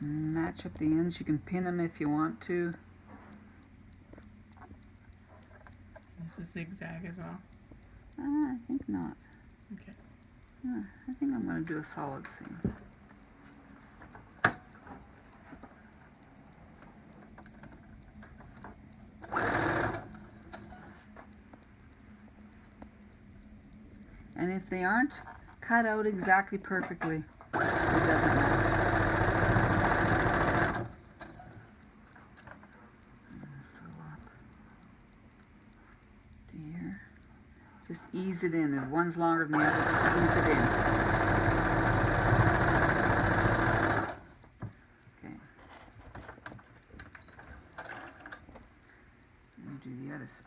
match up the ends. You can pin them if you want to. This is zigzag as well. I think not. Okay. I think I'm going to do a solid seam. And if they aren't cut out exactly perfectly, it doesn't matter. Sew up to here. Just ease it in. If one's longer than the other, just ease it in. Okay. And do the other side.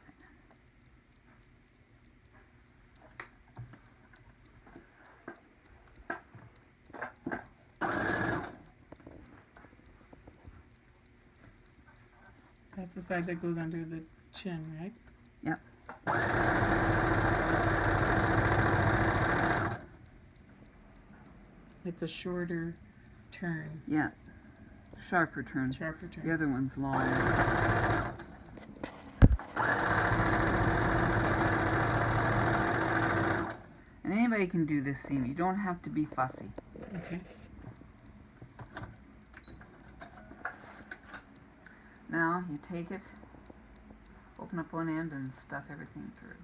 That's the side that goes under the chin, right? Yep. It's a shorter turn. Yeah. Sharper turn. Sharper turn. The other one's long. And anybody can do this seam. You don't have to be fussy. Okay. Now you take it, open up one end and stuff everything through.